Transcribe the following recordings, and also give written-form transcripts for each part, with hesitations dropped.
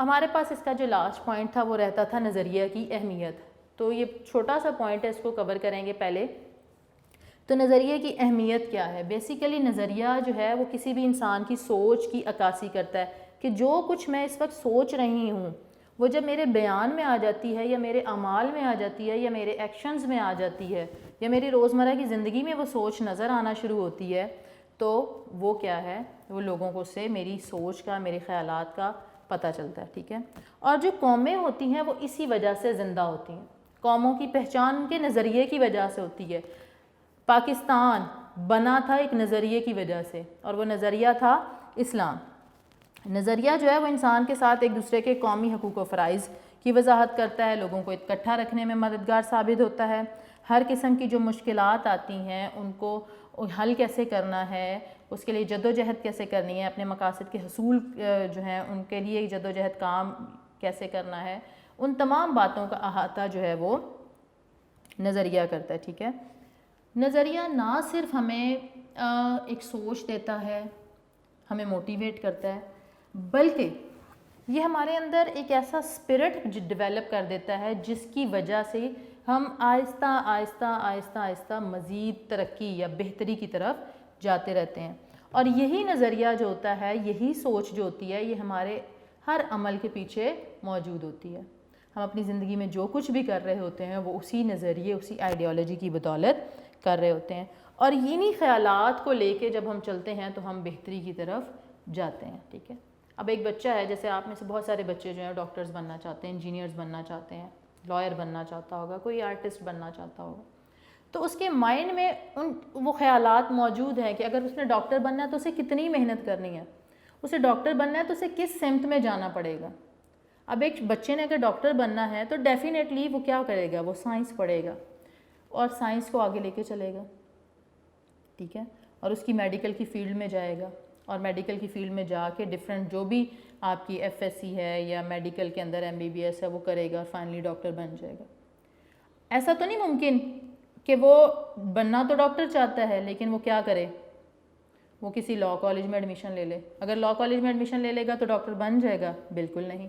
ہمارے پاس اس کا جو لاسٹ پوائنٹ تھا وہ رہتا تھا نظریہ کی اہمیت. تو یہ چھوٹا سا پوائنٹ ہے, اس کو کور کریں گے پہلے. تو نظریے کی اہمیت کیا ہے؟ بیسیکلی نظریہ جو ہے وہ کسی بھی انسان کی سوچ کی عکاسی کرتا ہے کہ جو کچھ میں اس وقت سوچ رہی ہوں وہ جب میرے بیان میں آ جاتی ہے یا میرے اعمال میں آ جاتی ہے یا میرے ایکشنز میں آ جاتی ہے یا میری روزمرہ کی زندگی میں وہ سوچ نظر آنا شروع ہوتی ہے تو وہ کیا ہے, وہ لوگوں کو سے میری سوچ کا, میرے خیالات کا پتہ چلتا ہے. ٹھیک ہے. اور جو قومیں ہوتی ہیں وہ اسی وجہ سے زندہ ہوتی ہیں. قوموں کی پہچان ان کے نظریے کی وجہ سے ہوتی ہے. پاکستان بنا تھا ایک نظریے کی وجہ سے, اور وہ نظریہ تھا اسلام. نظریہ جو ہے وہ انسان کے ساتھ ایک دوسرے کے قومی حقوق و فرائض کی وضاحت کرتا ہے, لوگوں کو اکٹھا رکھنے میں مددگار ثابت ہوتا ہے. ہر قسم کی جو مشکلات آتی ہیں ان کو حل کیسے کرنا ہے, اس کے لیے جد و جہد کیسے کرنی ہے, اپنے مقاصد کے حصول جو ہیں ان کے لیے جد و جہد کام کیسے کرنا ہے, ان تمام باتوں کا احاطہ جو ہے وہ نظریہ کرتا ہے. ٹھیک ہے. نظریہ نہ صرف ہمیں ایک سوچ دیتا ہے, ہمیں موٹیویٹ کرتا ہے, بلکہ یہ ہمارے اندر ایک ایسا اسپرٹ ڈیولپ کر دیتا ہے جس کی وجہ سے ہم آہستہ آہستہ آہستہ آہستہ مزید ترقی یا بہتری کی طرف جاتے رہتے ہیں. اور یہی نظریہ جو ہوتا ہے, یہی سوچ جو ہوتی ہے, یہ ہمارے ہر عمل کے پیچھے موجود ہوتی ہے. ہم اپنی زندگی میں جو کچھ بھی کر رہے ہوتے ہیں وہ اسی نظریے, اسی آئیڈیالوجی کی بدولت کر رہے ہوتے ہیں. اور انہی خیالات کو لے کے جب ہم چلتے ہیں تو ہم بہتری کی طرف جاتے ہیں. ٹھیک ہے. اب ایک بچہ ہے, جیسے آپ میں سے بہت سارے بچے جو ہیں ڈاکٹرز بننا چاہتے ہیں, انجینئرز بننا چاہتے ہیں, لائر بننا چاہتا ہوگا, کوئی آرٹسٹ بننا چاہتا ہوگا, تو اس کے مائنڈ میں وہ خیالات موجود ہیں کہ اگر اس نے ڈاکٹر بننا ہے تو اسے کتنی محنت کرنی ہے, اسے ڈاکٹر بننا ہے تو اسے کس سمت میں جانا پڑے گا. اب ایک بچے نے اگر ڈاکٹر بننا ہے تو ڈیفینیٹلی وہ کیا کرے گا, وہ سائنس پڑھے گا اور سائنس کو آگے لے کے چلے گا. ٹھیک ہے. اور اس کی میڈیکل کی فیلڈ میں جائے گا, اور میڈیکل کی فیلڈ میں جا کے ڈفرینٹ جو بھی آپ کی ایف ایس سی ہے یا میڈیکل کے اندر ایم بی بی ایس ہے وہ کرے گا اور فائنلی ڈاکٹر بن جائے گا. ایسا تو نہیں ممکن کہ وہ بننا تو ڈاکٹر چاہتا ہے لیکن وہ کیا کرے, وہ کسی لاء کالج میں ایڈمیشن لے لے. اگر لاء کالج میں ایڈمیشن لے لے گا تو ڈاکٹر بن جائے گا؟ بالکل نہیں.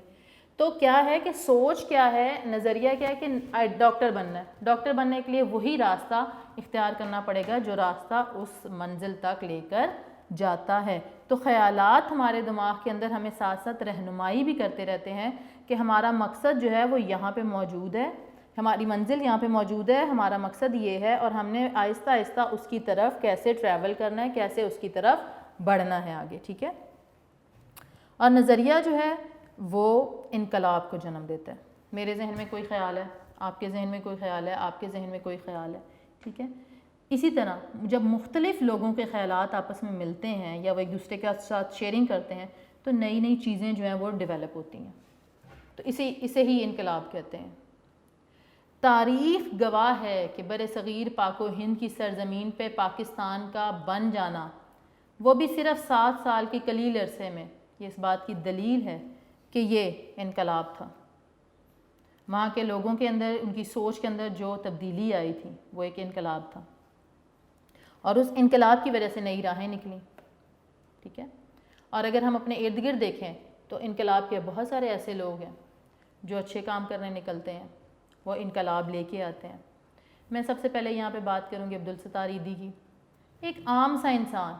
تو کیا ہے کہ سوچ کیا ہے, نظریہ کیا ہے کہ ڈاکٹر بننا ہے. ڈاکٹر بننے کے لیے وہی راستہ اختیار کرنا پڑے گا جو راستہ اس منزل تک لے کر جاتا ہے. تو خیالات ہمارے دماغ کے اندر ہمیں ساتھ ساتھ رہنمائی بھی کرتے رہتے ہیں کہ ہمارا مقصد جو ہے وہ یہاں پہ موجود ہے, ہماری منزل یہاں پہ موجود ہے, ہمارا مقصد یہ ہے اور ہم نے آہستہ آہستہ اس کی طرف کیسے ٹریول کرنا ہے, کیسے اس کی طرف بڑھنا ہے آگے. ٹھیک ہے. اور نظریہ جو ہے وہ انقلاب کو جنم دیتا ہے. میرے ذہن میں کوئی خیال ہے, آپ کے ذہن میں کوئی خیال ہے, آپ کے ذہن میں کوئی خیال ہے. ٹھیک ہے. اسی طرح جب مختلف لوگوں کے خیالات آپس میں ملتے ہیں یا وہ ایک دوسرے کے ساتھ شیئرنگ کرتے ہیں تو نئی نئی چیزیں جو ہیں وہ ڈیولپ ہوتی ہیں. تو اسے ہی انقلاب کہتے ہیں. تاریخ گواہ ہے کہ برصغیر پاک و ہند کی سرزمین پہ پاکستان کا بن جانا, وہ بھی صرف 7 سال کے قلیل عرصے میں, یہ اس بات کی دلیل ہے کہ یہ انقلاب تھا. وہاں کے لوگوں کے اندر, ان کی سوچ کے اندر جو تبدیلی آئی تھی وہ ایک انقلاب تھا, اور اس انقلاب کی وجہ سے نئی راہیں نکلیں. ٹھیک ہے. اور اگر ہم اپنے ارد گرد دیکھیں تو انقلاب کے بہت سارے ایسے لوگ ہیں جو اچھے کام کرنے نکلتے ہیں, وہ انقلاب لے کے آتے ہیں. میں سب سے پہلے یہاں پہ بات کروں گی عبدالستار ایدھی کی. ایک عام سا انسان,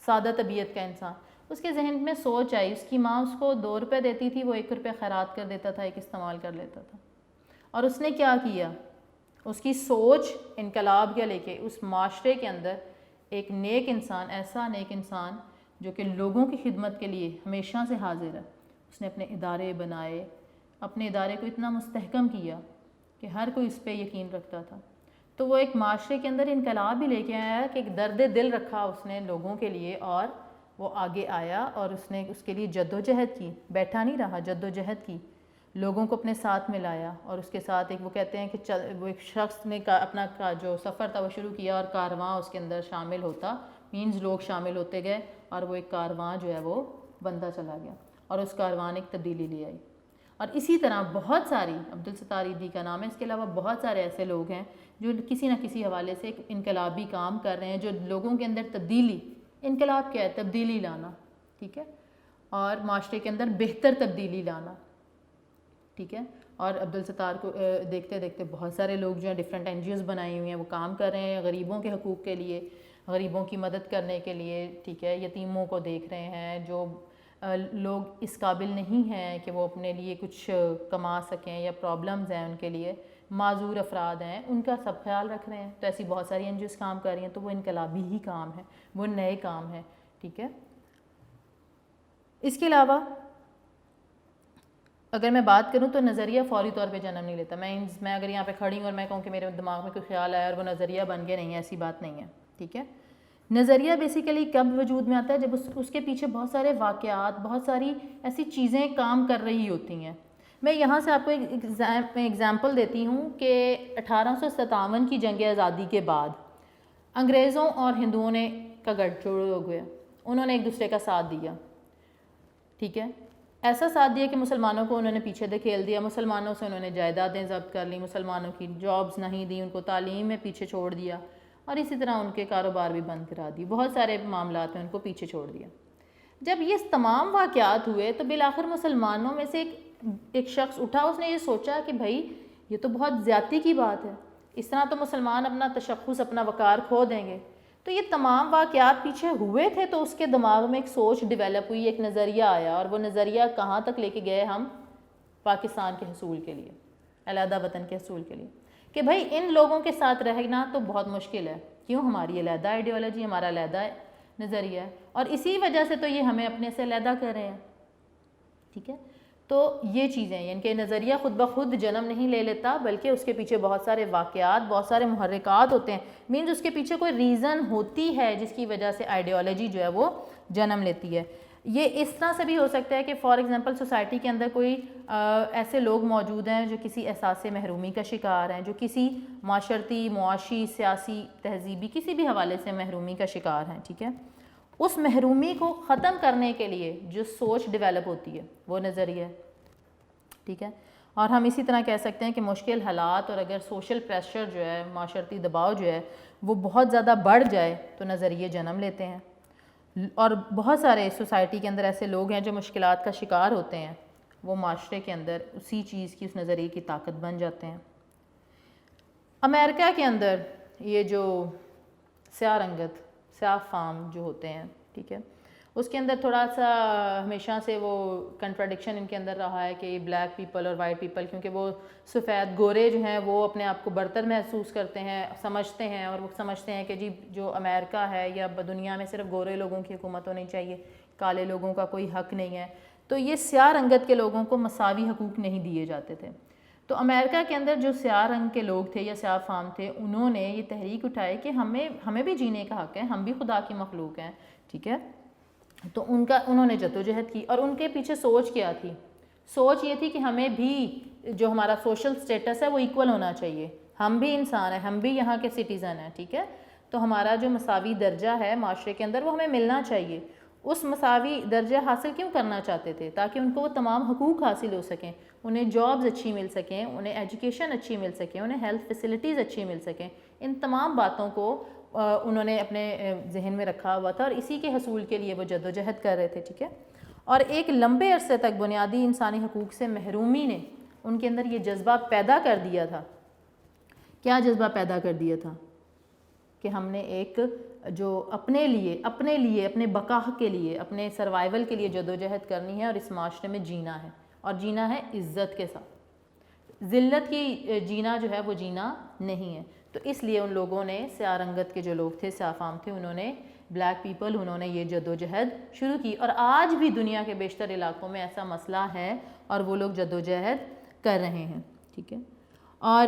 سادہ طبیعت کا انسان, اس کے ذہن میں سوچ آئی, اس کی ماں اس کو 2 روپے دیتی تھی, وہ 1 روپے خیرات کر دیتا تھا, 1 استعمال کر لیتا تھا. اور اس نے کیا کیا, اس کی سوچ انقلاب کیا لے کے اس معاشرے کے اندر ایک نیک انسان, ایسا نیک انسان جو کہ لوگوں کی خدمت کے لیے ہمیشہ سے حاضر ہے, اس نے اپنے ادارے بنائے, اپنے ادارے کو اتنا مستحکم کیا کہ ہر کوئی اس پہ یقین رکھتا تھا. تو وہ ایک معاشرے کے اندر انقلاب بھی لے کے آیا کہ ایک درد دل رکھا اس نے لوگوں کے لیے, اور وہ آگے آیا اور اس نے اس کے لیے جد و جہد کی, بیٹھا نہیں رہا, جد و جہد کی, لوگوں کو اپنے ساتھ میں لایا. اور اس کے ساتھ ایک وہ کہتے ہیں کہ وہ ایک شخص نے اپنا جو سفر تھا وہ شروع کیا اور کارواں اس کے اندر شامل ہوتا, مینز لوگ شامل ہوتے گئے اور وہ ایک کارواں جو ہے وہ بندہ چلا گیا, اور اس کارواں نے ایک تبدیلی لے آئی. اور اسی طرح بہت ساری, عبدالستار ایدھی کا نام ہے, اس کے علاوہ بہت سارے ایسے لوگ ہیں جو کسی نہ کسی حوالے سے ایک انقلابی کام کر رہے ہیں, جو لوگوں کے اندر تبدیلی, انقلاب کیا ہے, تبدیلی لانا. ٹھیک ہے. اور معاشرے کے اندر بہتر تبدیلی لانا. ٹھیک ہے. اور عبدالستار کو دیکھتے دیکھتے بہت سارے لوگ جو ہیں ڈفرینٹ این جی اوز بنائی ہوئی ہیں, وہ کام کر رہے ہیں غریبوں کے حقوق کے لیے, غریبوں کی مدد کرنے کے لیے. ٹھیک ہے. یتیموں کو دیکھ رہے ہیں, جو لوگ اس قابل نہیں ہیں کہ وہ اپنے لیے کچھ کما سکیں یا پرابلمز ہیں ان کے لیے, معذور افراد ہیں, ان کا سب خیال رکھ رہے ہیں. تو ایسی بہت ساری این جی اوز کام کر رہی ہیں. تو وہ انقلابی ہی کام ہے, وہ نئے کام ہیں. ٹھیک ہے. اس کے علاوہ اگر میں بات کروں تو نظریہ فوری طور پہ جنم نہیں لیتا. میں اگر یہاں پہ کھڑی ہوں اور میں کہوں کہ میرے دماغ میں کوئی خیال آیا اور وہ نظریہ بن کے, نہیں ہے, ایسی بات نہیں ہے. ٹھیک ہے. نظریہ بیسیکلی کب وجود میں آتا ہے؟ جب اس کے پیچھے بہت سارے واقعات, بہت ساری ایسی چیزیں کام کر رہی ہوتی ہیں. میں یہاں سے آپ کو ایک ایگزامپل دیتی ہوں کہ 1857 کی جنگ آزادی کے بعد انگریزوں اور ہندوؤں نے کا گٹھ جوڑ ہو گیا. انہوں نے ایک دوسرے کا ساتھ دیا. ٹھیک ہے. ایسا ساتھ دیا کہ مسلمانوں کو انہوں نے پیچھے دھکیل دیا, مسلمانوں سے انہوں نے جائیدادیں ضبط کر لی, مسلمانوں کی جابز نہیں دی, ان کو تعلیم میں پیچھے چھوڑ دیا, اور اسی طرح ان کے کاروبار بھی بند کرا دی. بہت سارے معاملات میں ان کو پیچھے چھوڑ دیا. جب یہ تمام واقعات ہوئے تو بالآخر مسلمانوں میں سے ایک شخص اٹھا, اس نے یہ سوچا کہ بھائی یہ تو بہت زیادتی کی بات ہے, اس طرح تو مسلمان اپنا تشخص, اپنا وقار کھو دیں گے. تو یہ تمام واقعات پیچھے ہوئے تھے, تو اس کے دماغ میں ایک سوچ ڈیولپ ہوئی, ایک نظریہ آیا, اور وہ نظریہ کہاں تک لے کے گئے ہم؟ پاکستان کے حصول کے لیے, علیحدہ وطن کے حصول کے لیے, کہ بھائی ان لوگوں کے ساتھ رہنا تو بہت مشکل ہے. کیوں؟ ہماری علیحدہ آئیڈیالوجی, ہمارا علیحدہ نظریہ ہے, اور اسی وجہ سے تو یہ ہمیں اپنے سے علیحدہ کر رہے ہیں. ٹھیک ہے. تو یہ چیزیں, یعنی کہ نظریہ خود بخود جنم نہیں لے لیتا, بلکہ اس کے پیچھے بہت سارے واقعات, بہت سارے محرکات ہوتے ہیں. مینز اس کے پیچھے کوئی ریزن ہوتی ہے جس کی وجہ سے آئیڈیالوجی جو ہے وہ جنم لیتی ہے. یہ اس طرح سے بھی ہو سکتا ہے کہ فار ایگزامپل سوسائٹی کے اندر کوئی ایسے لوگ موجود ہیں جو کسی احساس محرومی کا شکار ہیں, جو کسی معاشرتی, معاشی, سیاسی, تہذیبی کسی بھی حوالے سے محرومی کا شکار ہیں. ٹھیک ہے. اس محرومی کو ختم کرنے کے لیے جو سوچ ڈیولپ ہوتی ہے وہ نظریہ ہے. ٹھیک ہے. اور ہم اسی طرح کہہ سکتے ہیں کہ مشکل حالات اور اگر سوشل پریشر جو ہے, معاشرتی دباؤ جو ہے وہ بہت زیادہ بڑھ جائے تو نظریے جنم لیتے ہیں. اور بہت سارے سوسائٹی کے اندر ایسے لوگ ہیں جو مشکلات کا شکار ہوتے ہیں, وہ معاشرے کے اندر اسی چیز کی, اس نظریے کی طاقت بن جاتے ہیں. امریکہ کے اندر یہ جو سیاہ رنگت, سیاہ فام جو ہوتے ہیں, ٹھیک ہے, اس کے اندر تھوڑا سا ہمیشہ سے وہ کنٹراڈکشن ان کے اندر رہا ہے کہ بلیک پیپل اور وائٹ پیپل, کیونکہ وہ سفید گورے جو ہیں وہ اپنے آپ کو برتر محسوس کرتے ہیں, سمجھتے ہیں, اور وہ سمجھتے ہیں کہ جی جو امریکہ ہے یا دنیا میں صرف گورے لوگوں کی حکومت ہونی چاہیے, کالے لوگوں کا کوئی حق نہیں ہے. تو یہ سیاہ رنگت کے لوگوں کو مساوی حقوق نہیں دیے جاتے تھے. تو امریکہ کے اندر جو سیاہ رنگ کے لوگ تھے یا سیاہ فام تھے, انہوں نے یہ تحریک اٹھائی کہ ہمیں بھی جینے کا حق ہے, ہم بھی خدا کی مخلوق ہیں. ٹھیک ہے. تو انہوں نے جدوجہد کی, اور ان کے پیچھے سوچ کیا تھی؟ سوچ یہ تھی کہ ہمیں بھی جو ہمارا سوشل سٹیٹس ہے وہ ایکول ہونا چاہیے, ہم بھی انسان ہیں, ہم بھی یہاں کے سٹیزن ہیں. ٹھیک ہے. تو ہمارا جو مساوی درجہ ہے معاشرے کے اندر وہ ہمیں ملنا چاہیے. اس مساوی درجہ حاصل کیوں کرنا چاہتے تھے؟ تاکہ ان کو وہ تمام حقوق حاصل ہو سکیں, انہیں جابز اچھی مل سکیں, انہیں ایجوکیشن اچھی مل سکیں, انہیں ہیلتھ فیسلٹیز اچھی مل سکیں. ان تمام باتوں کو انہوں نے اپنے ذہن میں رکھا ہوا تھا, اور اسی کے حصول کے لیے وہ جدوجہد کر رہے تھے. ٹھیک ہے. اور ایک لمبے عرصے تک بنیادی انسانی حقوق سے محرومی نے ان کے اندر یہ جذبہ پیدا کر دیا تھا. کیا جذبہ پیدا کر دیا تھا؟ کہ ہم نے ایک جو اپنے لیے اپنے بقا کے لیے, اپنے سروائیول کے لیے جدوجہد کرنی ہے, اور اس معاشرے میں جینا ہے, اور جینا ہے عزت کے ساتھ. ذلت کی جینا جو ہے وہ جینا نہیں ہے. تو اس لیے ان لوگوں نے, سیاہ رنگت کے جو لوگ تھے, سیاہ فام تھے, انہوں نے, بلیک پیپل, انہوں نے یہ جدوجہد شروع کی. اور آج بھی دنیا کے بیشتر علاقوں میں ایسا مسئلہ ہے, اور وہ لوگ جدوجہد کر رہے ہیں. ٹھیک ہے. اور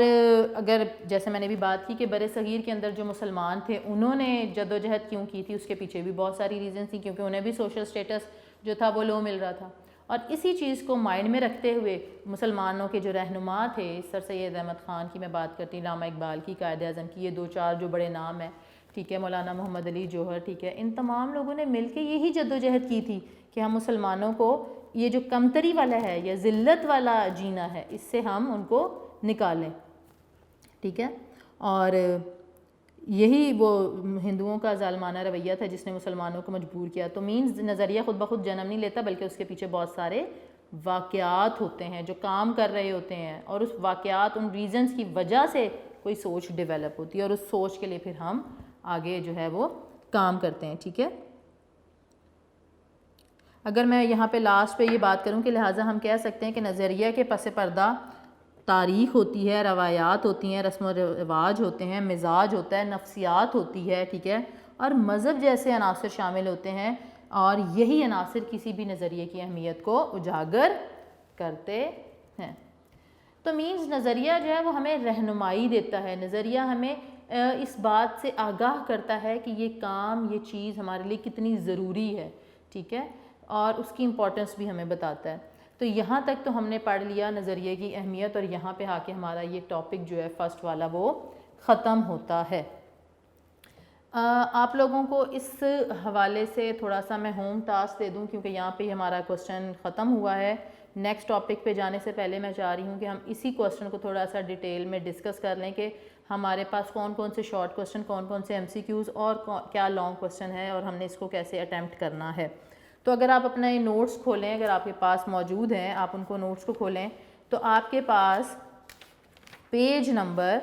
اگر جیسے میں نے بھی بات کی کہ بر صغیر کے اندر جو مسلمان تھے انہوں نے جدوجہد کیوں کی تھی, اس کے پیچھے بھی بہت ساری ریزنز تھیں, کیونکہ انہیں بھی سوشل سٹیٹس جو تھا وہ لو مل رہا تھا. اور اسی چیز کو مائنڈ میں رکھتے ہوئے مسلمانوں کے جو رہنما تھے, سر سید احمد خان کی میں بات کرتی, علامہ اقبال کی, قائد اعظم کی, یہ 2-4 جو بڑے نام ہیں, ٹھیک ہے, مولانا محمد علی جوہر, ٹھیک ہے, ان تمام لوگوں نے مل کے یہی جدوجہد کی تھی کہ ہم مسلمانوں کو یہ جو کمتری والا ہے یا ذلت والا جینا ہے, اس سے ہم ان کو نکالیں. ٹھیک ہے. اور یہی وہ ہندوؤں کا ظالمانہ رویہ تھا جس نے مسلمانوں کو مجبور کیا. تو مینز نظریہ خود بخود جنم نہیں لیتا بلکہ اس کے پیچھے بہت سارے واقعات ہوتے ہیں جو کام کر رہے ہوتے ہیں, اور اس واقعات ان ریزنز کی وجہ سے کوئی سوچ ڈیولپ ہوتی ہے, اور اس سوچ کے لیے پھر ہم آگے جو ہے وہ کام کرتے ہیں. ٹھیک ہے, اگر میں یہاں پہ لاسٹ پہ یہ بات کروں کہ لہٰذا ہم کہہ سکتے ہیں کہ نظریہ کے پس پردہ تاریخ ہوتی ہے, روایات ہوتی ہیں, رسم و رواج ہوتے ہیں, مزاج ہوتا ہے, نفسیات ہوتی ہے. ٹھیک ہے, اور مذہب جیسے عناصر شامل ہوتے ہیں, اور یہی عناصر کسی بھی نظریے کی اہمیت کو اجاگر کرتے ہیں. تو مینز نظریہ جو ہے وہ ہمیں رہنمائی دیتا ہے, نظریہ ہمیں اس بات سے آگاہ کرتا ہے کہ یہ کام, یہ چیز ہمارے لیے کتنی ضروری ہے. ٹھیک ہے, اور اس کی امپورٹنس بھی ہمیں بتاتا ہے. تو یہاں تک تو ہم نے پڑھ لیا نظریے کی اہمیت, اور یہاں پہ آ کے ہمارا یہ ٹاپک جو ہے فرسٹ والا وہ ختم ہوتا ہے. آپ لوگوں کو اس حوالے سے تھوڑا سا میں ہوم ٹاسک دے دوں کیونکہ یہاں پہ ہمارا کوسچن ختم ہوا ہے. نیکسٹ ٹاپک پہ جانے سے پہلے میں چاہ رہی ہوں کہ ہم اسی کوسچن کو تھوڑا سا ڈیٹیل میں ڈسکس کر لیں کہ ہمارے پاس کون کون سے شارٹ کوسچن, کون کون سے MCQs اور کیا لانگ کوسچن ہے, اور ہم نے اس کو کیسے اٹیمپٹ کرنا ہے. تو اگر آپ اپنا یہ نوٹس کھولیں, اگر آپ کے پاس موجود ہیں, آپ ان کو نوٹس کو کھولیں, تو آپ کے پاس پیج نمبر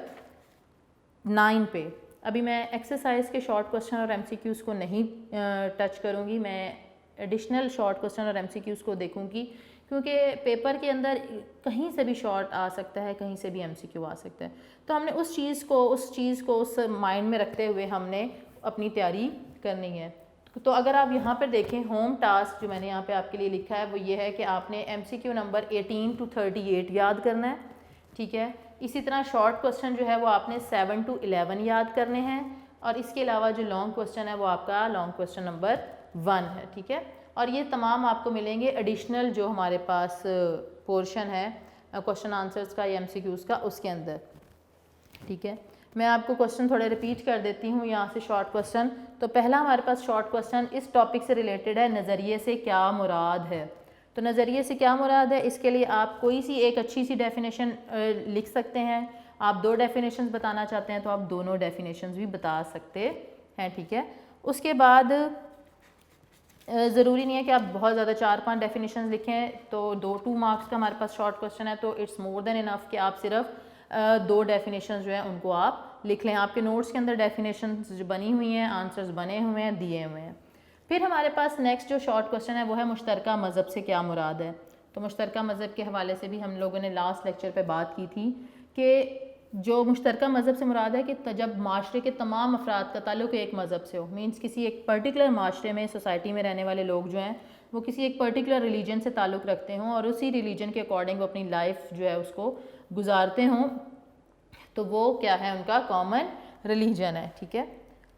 9 پہ, ابھی میں ایکسرسائز کے شارٹ کوسچن اور MCQs کو نہیں ٹچ کروں گی, میں ایڈیشنل شارٹ کوسچن اور MCQs کو دیکھوں گی کیونکہ پیپر کے اندر کہیں سے بھی شارٹ آ سکتا ہے, کہیں سے بھی MCQ آ سکتا ہے. تو ہم نے اس چیز کو اس مائنڈ میں رکھتے ہوئے ہم نے اپنی تیاری کرنی ہے. تو اگر آپ یہاں پر دیکھیں ہوم ٹاسک جو میں نے یہاں پہ آپ کے لیے لکھا ہے وہ یہ ہے کہ آپ نے MCQ نمبر 18 to 38 یاد کرنا ہے. ٹھیک ہے, اسی طرح شارٹ کوسچن جو ہے وہ آپ نے 7 to 11 یاد کرنے ہیں, اور اس کے علاوہ جو لانگ کوسچن ہے وہ آپ کا لانگ کوسچن نمبر 1 ہے. ٹھیک ہے, اور یہ تمام آپ کو ملیں گے ایڈیشنل جو ہمارے پاس پورشن ہے کوسچن آنسرز کا یا MCQs کا, اس کے اندر. ٹھیک ہے, میں آپ کو کوسچن تھوڑے ریپیٹ کر دیتی ہوں یہاں سے شارٹ کوسچن. تو پہلا ہمارے پاس شارٹ کوسچن اس ٹاپک سے ریلیٹڈ ہے, نظریے سے کیا مراد ہے. تو نظریے سے کیا مراد ہے, اس کے لیے آپ کوئی سی ایک اچھی سی ڈیفینیشن لکھ سکتے ہیں. آپ 2 ڈیفینیشنز بتانا چاہتے ہیں تو آپ دونوں ڈیفینیشنز بھی بتا سکتے ہیں. ٹھیک ہے, اس کے بعد ضروری نہیں ہے کہ آپ بہت زیادہ 4-5 ڈیفینیشنز لکھیں, تو 2 مارکس کا ہمارے پاس شارٹ کوسچن ہے, تو اٹس مور دین انف کہ آپ صرف 2 ڈیفینیشنز جو ہیں ان کو آپ لکھ لیں. آپ کے نوٹس کے اندر ڈیفینیشنز جو بنی ہوئی ہیں, آنسرز بنے ہوئے ہیں, دیے ہوئے ہیں. پھر ہمارے پاس نیکسٹ جو شارٹ کوسچن ہے وہ ہے مشترکہ مذہب سے کیا مراد ہے. تو مشترکہ مذہب کے حوالے سے بھی ہم لوگوں نے لاسٹ لیکچر پہ بات کی تھی کہ جو مشترکہ مذہب سے مراد ہے کہ جب معاشرے کے تمام افراد کا تعلق ایک مذہب سے ہو, مینس کسی ایک پرٹیکولر معاشرے میں, سوسائٹی میں رہنے والے لوگ جو ہیں وہ کسی ایک پرٹیکولر ریلیجن سے تعلق رکھتے ہوں, اور اسی ریلیجن کے اکارڈنگ وہ اپنی لائف جو ہے اس کو گزارتے ہوں, تو وہ کیا ہے, ان کا کامن ریلیجن ہے. ٹھیک ہے,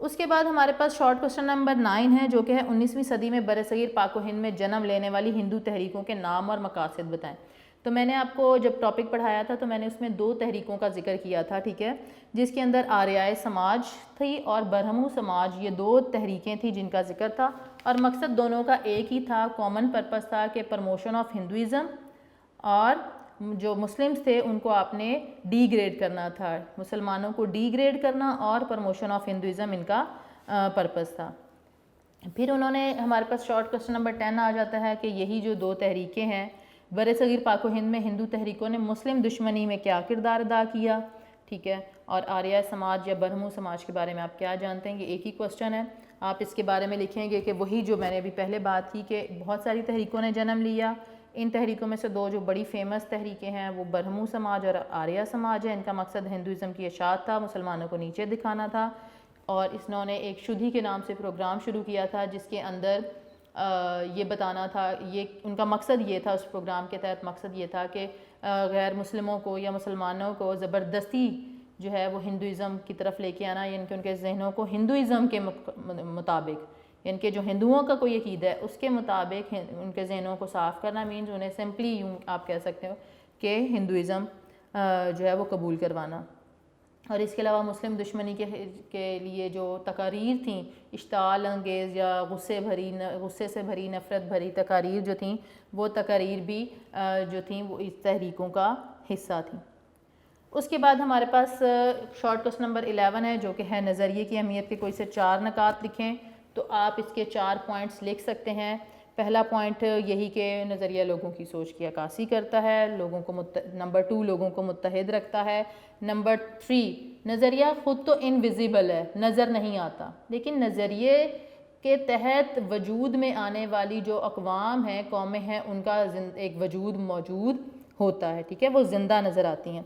اس کے بعد ہمارے پاس شارٹ کوسچن نمبر 9 ہے جو کہ ہے 19ویں صدی میں برصغیر پاک و ہند میں جنم لینے والی ہندو تحریکوں کے نام اور مقاصد بتائیں. تو میں نے آپ کو جب ٹاپک پڑھایا تھا تو میں نے اس میں 2 تحریکوں کا ذکر کیا تھا. ٹھیک ہے, جس کے اندر آریائی سماج تھی اور برہمو سماج, یہ 2 تحریکیں تھیں جن کا ذکر تھا, اور مقصد دونوں کا ایک ہی تھا, کامن پرپس تھا کہ پروموشن آف ہندوازم, اور جو مسلمز تھے ان کو آپ نے ڈی گریڈ کرنا تھا, مسلمانوں کو ڈی گریڈ کرنا, اور پروموشن آف ہندوازم ان کا پرپس تھا. پھر انہوں نے ہمارے پاس شارٹ کوسچن نمبر 10 آ جاتا ہے کہ یہی جو 2 تحریکیں ہیں برصغیر پاک و ہند میں ہندو تحریکوں نے مسلم دشمنی میں کیا کردار ادا کیا. ٹھیک ہے, اور آریہ سماج یا برہمو سماج کے بارے میں آپ کیا جانتے ہیں, یہ ایک ہی کوسچن ہے. آپ اس کے بارے میں لکھیں گے کہ وہی جو میں نے ابھی پہلے بات کی کہ بہت ساری تحریکوں نے جنم لیا, ان تحریکوں میں سے 2 جو بڑی فیمس تحریکیں ہیں وہ برہمو سماج اور آریہ سماج ہے. ان کا مقصد ہندوازم کی اشاعت تھا, مسلمانوں کو نیچے دکھانا تھا, اور انہوں نے ایک شدھی کے نام سے پروگرام شروع کیا تھا جس کے اندر یہ بتانا تھا, یہ ان کا مقصد یہ تھا, اس پروگرام کے تحت مقصد یہ تھا کہ غیر مسلموں کو یا مسلمانوں کو زبردستی جو ہے وہ ہندوازم کی طرف لے کے آنا, یعنی کہ ان کے ذہنوں کو ہندوازم کے مطابق, یعنی کہ جو ہندوؤں کا کوئی عقیدہ ہے اس کے مطابق ان کے ذہنوں کو صاف کرنا, مینز انہیں سمپلی یوں آپ کہہ سکتے ہو کہ ہندوازم جو ہے وہ قبول کروانا. اور اس کے علاوہ مسلم دشمنی کے لیے جو تقاریر تھیں, اشتعال انگیز یا غصے سے بھری, نفرت بھری تقاریر جو تھیں, وہ تقاریر بھی جو تھیں وہ اس تحریکوں کا حصہ تھیں. اس کے بعد ہمارے پاس شارٹ کوسچن نمبر 11 ہے جو کہ ہے نظریے کی اہمیت کے کوئی سے 4 نکات لکھیں. تو آپ اس کے 4 پوائنٹس لکھ سکتے ہیں. پہلا پوائنٹ یہی کہ نظریہ لوگوں کی سوچ کی عکاسی کرتا ہے, لوگوں کو نمبر 2 لوگوں کو متحد رکھتا ہے. نمبر 3 نظریہ خود تو انویزیبل ہے, نظر نہیں آتا, لیکن نظریے کے تحت وجود میں آنے والی جو اقوام ہیں, قومیں ہیں, ان کا ایک وجود موجود ہوتا ہے. ٹھیک ہے, وہ زندہ نظر آتی ہیں.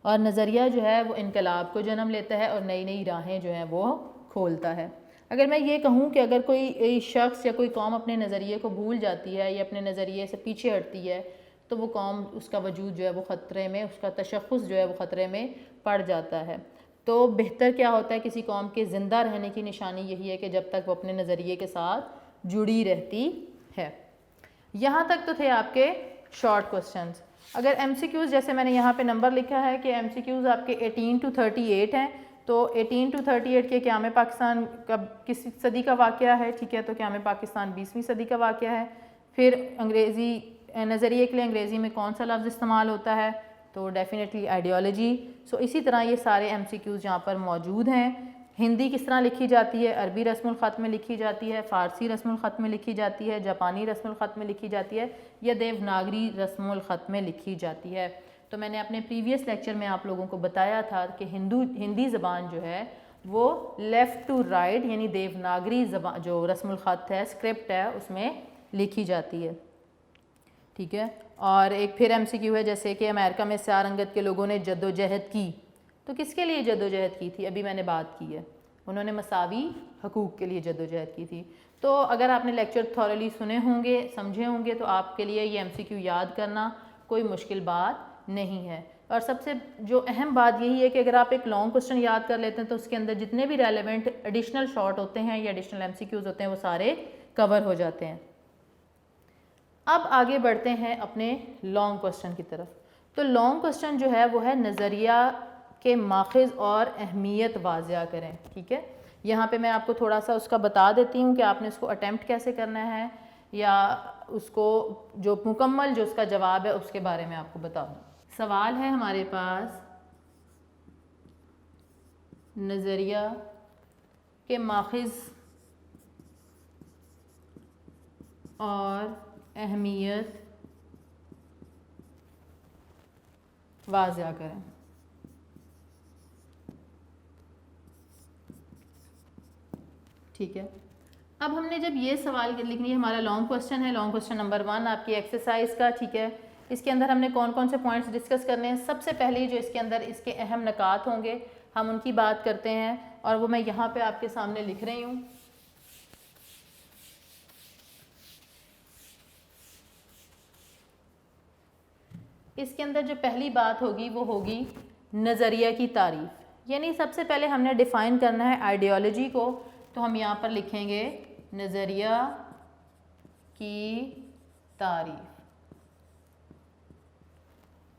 اور نظریہ جو ہے وہ انقلاب کو جنم لیتا ہے اور نئی نئی راہیں جو ہیں وہ کھولتا ہے. اگر میں یہ کہوں کہ اگر کوئی شخص یا کوئی قوم اپنے نظریے کو بھول جاتی ہے یا اپنے نظریے سے پیچھے ہٹتی ہے تو وہ قوم, اس کا وجود جو ہے وہ خطرے میں, اس کا تشخص جو ہے وہ خطرے میں پڑ جاتا ہے. تو بہتر کیا ہوتا ہے کسی قوم کے زندہ رہنے کی نشانی یہی ہے کہ جب تک وہ اپنے نظریے کے ساتھ جڑی رہتی ہے. یہاں تک تو تھے آپ کے شارٹ کوسچنز. اگر ایم سی کیوز, جیسے میں نے یہاں پہ نمبر لکھا ہے کہ ایم سی کیوز آپ کے 18 to 38 ہیں, تو 18 to 38 کے قیام پاکستان کس صدی کا واقعہ ہے؟ ٹھیک ہے, تو قیام پاکستان 20ویں صدی کا واقعہ ہے. پھر انگریزی نظریے کے لیے انگریزی میں کون سا لفظ استعمال ہوتا ہے؟ تو ڈیفینیٹلی آئیڈیالوجی. سو اسی طرح یہ سارے ایم سی کیوز یہاں پر موجود ہیں. ہندی کس طرح لکھی جاتی ہے؟ عربی رسم الخط میں لکھی جاتی ہے, فارسی رسم الخط میں لکھی جاتی ہے, جاپانی رسم الخط میں لکھی جاتی ہے, یا دیوناگری رسم الخط میں لکھی جاتی ہے. تو میں نے اپنے پریویس لیکچر میں آپ لوگوں کو بتایا تھا کہ ہندی زبان جو ہے وہ لیفٹ ٹو رائٹ یعنی دیوناگری زبان جو رسم الخط ہے, اسکرپٹ ہے, اس میں لکھی جاتی ہے. ٹھیک ہے, اور ایک پھر ایم سی کیو ہے جیسے کہ امریکہ میں سیاہ رنگت کے لوگوں نے جد و جہد کی. تو کس کے لیے جد و جہد کی تھی؟ ابھی میں نے بات کی ہے, انہوں نے مساوی حقوق کے لیے جد و جہد کی تھی. تو اگر آپ نے لیکچر تھورلی سنے ہوں گے, سمجھے ہوں گے, تو آپ کے لیے یہ ایم سی کیو یاد کرنا کوئی مشکل بات نہیں ہے. اور سب سے جو اہم بات یہی ہے کہ اگر آپ ایک لانگ کوسچن یاد کر لیتے ہیں تو اس کے اندر جتنے بھی ریلیونٹ ایڈیشنل شارٹ ہوتے ہیں یا ایڈیشنل ایم سی کیوز ہوتے ہیں وہ سارے کور ہو جاتے ہیں. اب آگے بڑھتے ہیں اپنے لانگ کوسچن کی طرف. تو لانگ کوسچن جو ہے وہ ہے نظریہ کے ماخذ اور اہمیت واضح کریں. ٹھیک ہے, یہاں پہ میں آپ کو تھوڑا سا اس کا بتا دیتی ہوں کہ آپ نے اس کو اٹیمپٹ کیسے کرنا ہے, یا اس کو جو مکمل جو اس کا جواب ہے اس کے بارے میں آپ کو بتاؤں. سوال ہے ہمارے پاس, نظریہ کے ماخذ اور اہمیت واضح کریں. ٹھیک ہے, اب ہم نے جب یہ سوال لکھنی ہے, ہمارا لانگ کوسچن ہے, لانگ کوسچن نمبر 1 آپ کی ایکسرسائز کا. ٹھیک ہے, اس کے اندر ہم نے کون کون سے پوائنٹس ڈسکس کرنے ہیں. سب سے پہلے جو اس کے اندر اس کے اہم نکات ہوں گے ہم ان کی بات کرتے ہیں, اور وہ میں یہاں پہ آپ کے سامنے لکھ رہی ہوں. اس کے اندر جو پہلی بات ہوگی وہ ہوگی نظریہ کی تعریف. یعنی سب سے پہلے ہم نے ڈیفائن کرنا ہے آئیڈیالوجی کو, تو ہم یہاں پر لکھیں گے نظریہ کی تعریف.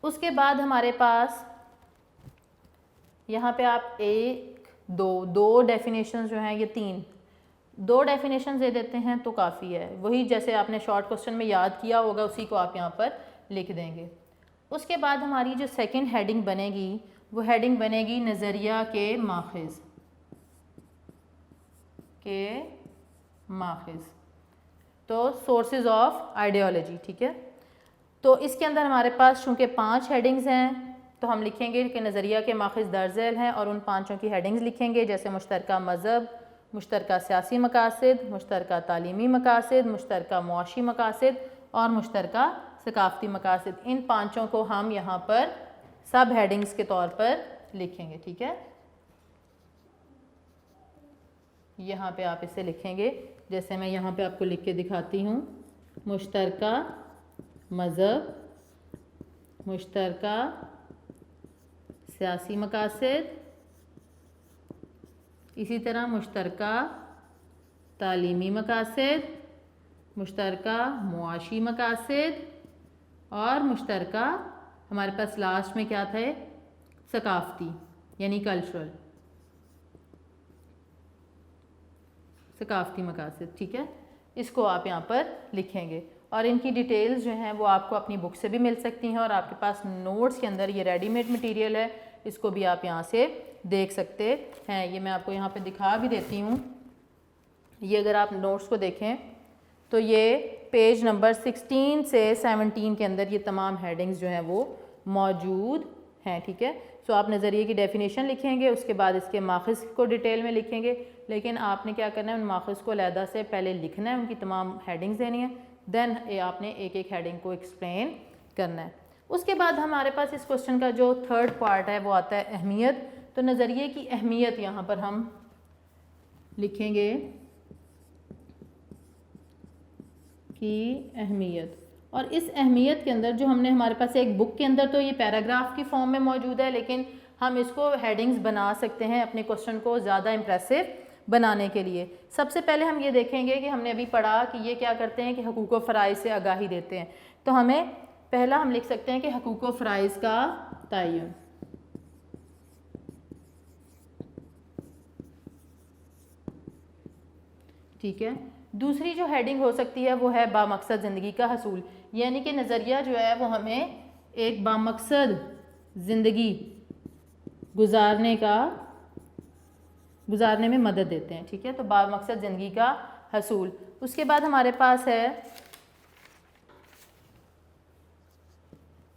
اس کے بعد ہمارے پاس یہاں پہ آپ دو ڈیفینیشنز جو ہیں, یہ 2 ڈیفینیشنز دے دیتے ہیں تو کافی ہے. وہی جیسے آپ نے شارٹ کوسچن میں یاد کیا ہوگا اسی کو آپ یہاں پر لکھ دیں گے. اس کے بعد ہماری جو سیکنڈ ہیڈنگ بنے گی وہ ہیڈنگ بنے گی نظریہ کے ماخذ تو سورسز آف آئیڈیالوجی. ٹھیک ہے, تو اس کے اندر ہمارے پاس چونکہ 5 ہیڈنگز ہیں تو ہم لکھیں گے کہ نظریہ کے ماخذ درج ذیل ہیں, اور ان 5 کی ہیڈنگز لکھیں گے جیسے مشترکہ مذہب, مشترکہ سیاسی مقاصد, مشترکہ تعلیمی مقاصد, مشترکہ معاشی مقاصد اور مشترکہ ثقافتی مقاصد. ان 5 کو ہم یہاں پر سب ہیڈنگز کے طور پر لکھیں گے. ٹھیک ہے, یہاں پہ آپ اسے لکھیں گے جیسے میں یہاں پہ آپ کو لکھ کے دکھاتی ہوں. مشترکہ مذہب, مشترکہ سیاسی مقاصد, اسی طرح مشترکہ تعلیمی مقاصد, مشترکہ معاشی مقاصد, اور مشترکہ ہمارے پاس لاسٹ میں کیا تھا, ثقافتی یعنی کلچرل, ثقافتی مقاصد. ٹھیک ہے, اس کو آپ یہاں پر لکھیں گے. اور ان کی ڈیٹیلز جو ہیں وہ آپ کو اپنی بک سے بھی مل سکتی ہیں, اور آپ کے پاس نوٹس کے اندر یہ ریڈی میڈ مٹیریل ہے, اس کو بھی آپ یہاں سے دیکھ سکتے ہیں. یہ میں آپ کو یہاں پہ دکھا بھی دیتی ہوں. یہ اگر آپ نوٹس کو دیکھیں تو یہ پیج نمبر 16 سے 17 کے اندر یہ تمام ہیڈنگز جو ہیں وہ موجود ہیں, ٹھیک ہے. سو آپ نظریے کی ڈیفینیشن لکھیں گے, اس کے بعد اس کے ماخذ کو ڈیٹیل میں لکھیں گے, لیکن آپ نے کیا کرنا ہے, ان ماخذ کو علیحدہ سے پہلے لکھنا ہے, ان کی تمام ہیڈنگز دینی ہے, دین آپ نے ایک ایک ہیڈنگ کو ایکسپلین کرنا ہے. اس کے بعد ہمارے پاس اس کوسچن کا جو تھرڈ پارٹ ہے وہ آتا ہے اہمیت. تو نظریے کی اہمیت یہاں پر ہم لکھیں گے کی اہمیت, اور اس اہمیت کے اندر جو ہم نے ہمارے پاس ایک بک کے اندر تو یہ پیراگراف کی فارم میں موجود ہے, لیکن ہم اس کو ہیڈنگز بنا سکتے ہیں اپنے کوسچن کو زیادہ امپریسو بنانے کے لیے. سب سے پہلے ہم یہ دیکھیں گے کہ ہم نے ابھی پڑھا کہ یہ کیا کرتے ہیں کہ حقوق و فرائض سے آگاہی دیتے ہیں. تو ہمیں پہلا ہم لکھ سکتے ہیں کہ حقوق و فرائض کا تعین. ٹھیک ہے. دوسری جو ہیڈنگ ہو سکتی ہے وہ ہے بامقصد زندگی کا حصول, یعنی کہ نظریہ جو ہے وہ ہمیں ایک بامقصد زندگی گزارنے میں مدد دیتے ہیں, ٹھیک ہے. تو بامقصد زندگی کا حصول. اس کے بعد ہمارے پاس ہے